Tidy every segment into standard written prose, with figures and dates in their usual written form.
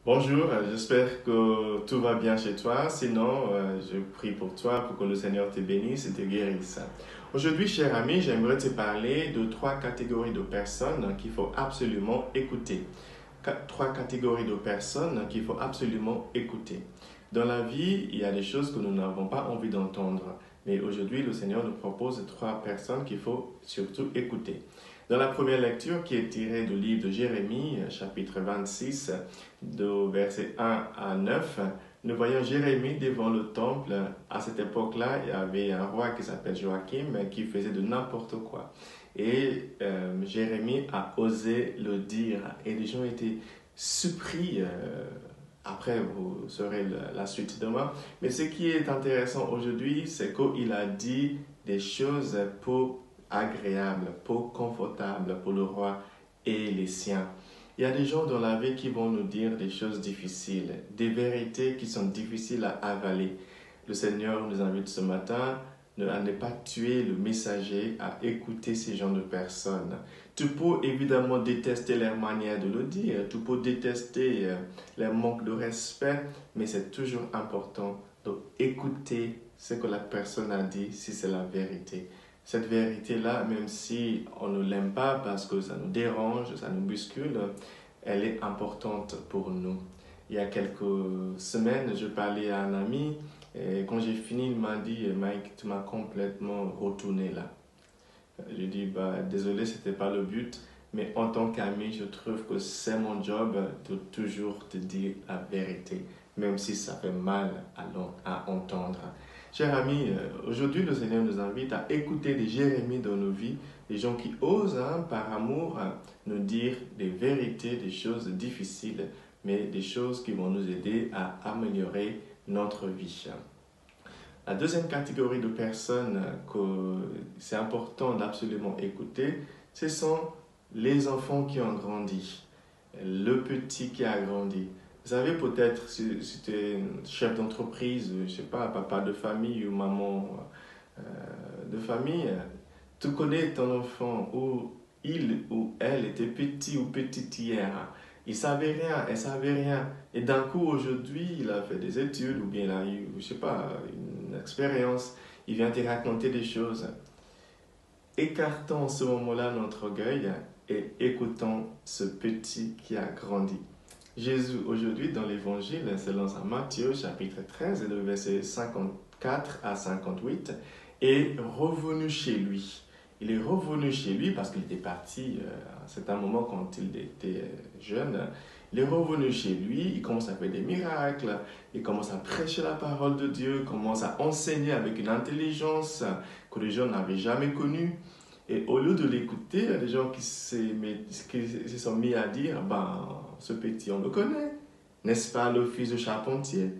Bonjour, j'espère que tout va bien chez toi. Sinon, je prie pour toi pour que le Seigneur te bénisse et te guérisse. Aujourd'hui, cher ami, j'aimerais te parler de trois catégories de personnes qu'il faut absolument écouter. Trois catégories de personnes qu'il faut absolument écouter. Dans la vie, il y a des choses que nous n'avons pas envie d'entendre. Mais aujourd'hui, le Seigneur nous propose trois personnes qu'il faut surtout écouter. Dans la première lecture qui est tirée du livre de Jérémie, chapitre 26, de versets 1 à 9, nous voyons Jérémie devant le temple. À cette époque-là, il y avait un roi qui s'appelle Joachim qui faisait de n'importe quoi. Et Jérémie a osé le dire et les gens étaient surpris. Après, vous saurez la suite demain. Mais ce qui est intéressant aujourd'hui, c'est qu'il a dit des choses pour agréables, pour confortables pour le roi et les siens. Il y a des gens dans la vie qui vont nous dire des choses difficiles, des vérités qui sont difficiles à avaler. Le Seigneur nous invite ce matin à ne pas tuer le messager, à écouter ces genres de personnes. Tu peux évidemment détester leur manière de le dire, tu peux détester leur manque de respect, mais c'est toujours important d'écouter ce que la personne a dit si c'est la vérité. Cette vérité-là, même si on ne l'aime pas parce que ça nous dérange, ça nous bouscule, elle est importante pour nous. Il y a quelques semaines, je parlais à un ami et quand j'ai fini, il m'a dit « Mike, tu m'as complètement retourné là ». J'ai dit « Désolé, ce n'était pas le but, mais en tant qu'ami, je trouve que c'est mon job de toujours te dire la vérité, même si ça fait mal à entendre ». Chers amis, aujourd'hui le Seigneur nous invite à écouter des Jérémies dans nos vies, des gens qui osent par amour nous dire des vérités, des choses difficiles, mais des choses qui vont nous aider à améliorer notre vie. La deuxième catégorie de personnes que c'est important d'absolument écouter, ce sont les enfants qui ont grandi, le petit qui a grandi. Vous savez, peut-être si tu es chef d'entreprise, je ne sais pas, papa de famille ou maman de famille, tu connais ton enfant où il ou elle était petit ou petite hier. Il ne savait rien, elle ne savait rien. Et d'un coup, aujourd'hui, il a fait des études ou bien il a eu, je ne sais pas, une expérience. Il vient te raconter des choses. Écartons ce moment-là notre orgueil et écoutons ce petit qui a grandi. Jésus, aujourd'hui, dans l'évangile, selon Saint Matthieu, chapitre 13, et le verset 54 à 58, est revenu chez lui. Il est revenu chez lui parce qu'il était parti à un certain moment quand il était jeune. Il est revenu chez lui, il commence à faire des miracles, il commence à prêcher la parole de Dieu, commence à enseigner avec une intelligence que les gens n'avaient jamais connue. Et au lieu de l'écouter, il y a des gens qui se sont mis à dire, ce petit, on le connaît, n'est-ce pas le fils de charpentier?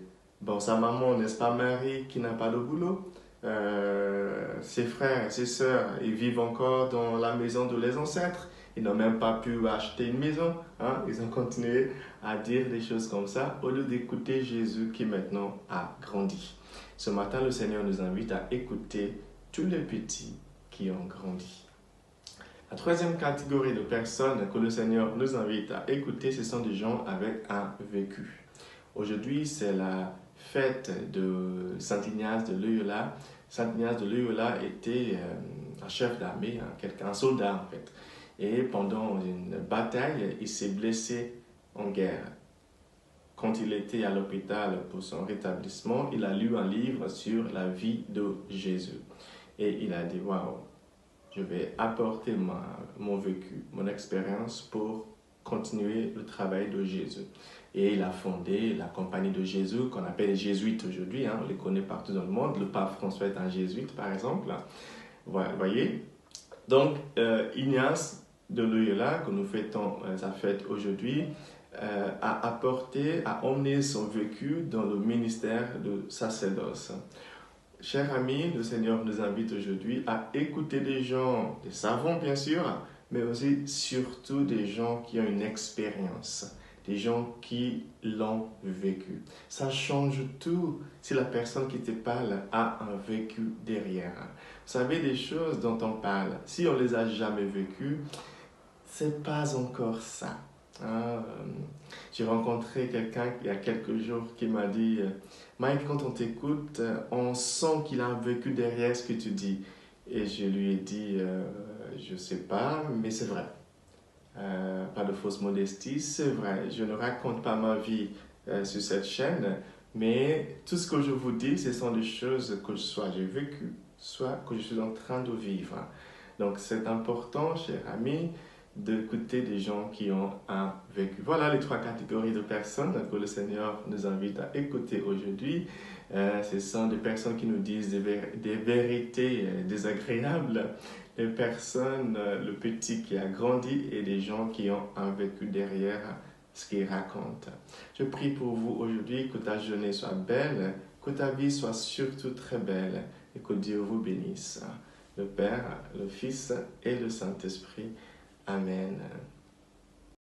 Sa maman, n'est-ce pas Marie qui n'a pas de boulot? Ses frères, ses sœurs, ils vivent encore dans la maison de les ancêtres. Ils n'ont même pas pu acheter une maison. Ils ont continué à dire des choses comme ça au lieu d'écouter Jésus qui maintenant a grandi. Ce matin, le Seigneur nous invite à écouter tous les petits qui ont grandi. La troisième catégorie de personnes que le Seigneur nous invite à écouter, ce sont des gens avec un vécu. Aujourd'hui, c'est la fête de Saint Ignace de Loyola. Saint Ignace de Loyola était un chef d'armée, un soldat en fait. Et pendant une bataille, il s'est blessé en guerre. Quand il était à l'hôpital pour son rétablissement, il a lu un livre sur la vie de Jésus. Et il a dit, waouh, je vais apporter mon vécu, mon expérience pour continuer le travail de Jésus. Et il a fondé la compagnie de Jésus, qu'on appelle les jésuites aujourd'hui. On les connaît partout dans le monde. Le pape François est un jésuite, par exemple. Voilà, voyez. Donc, Ignace de Loyola, que nous fêtons sa fête aujourd'hui, a emmené son vécu dans le ministère de sacerdoce. Chers amis, le Seigneur nous invite aujourd'hui à écouter des gens, des savants bien sûr, mais aussi surtout des gens qui ont une expérience, des gens qui l'ont vécu. Ça change tout si la personne qui te parle a un vécu derrière. Vous savez, des choses dont on parle, si on ne les a jamais vécues, c'est pas encore ça. Ah, j'ai rencontré quelqu'un il y a quelques jours qui m'a dit, Mike, quand on t'écoute, on sent qu'il a un vécu derrière ce que tu dis. Et je lui ai dit, je sais pas, mais c'est vrai. Pas de fausse modestie, c'est vrai. Je ne raconte pas ma vie sur cette chaîne, mais tout ce que je vous dis, ce sont des choses que soit j'ai vécues, soit que je suis en train de vivre. Donc c'est important, cher ami, d'écouter des gens qui ont un vécu. Voilà les trois catégories de personnes que le Seigneur nous invite à écouter aujourd'hui. Ce sont des personnes qui nous disent des vérités désagréables, des personnes, le petit qui a grandi et des gens qui ont un vécu derrière ce qu'ils racontent. Je prie pour vous aujourd'hui que ta journée soit belle, que ta vie soit surtout très belle et que Dieu vous bénisse. Le Père, le Fils et le Saint-Esprit. Amen.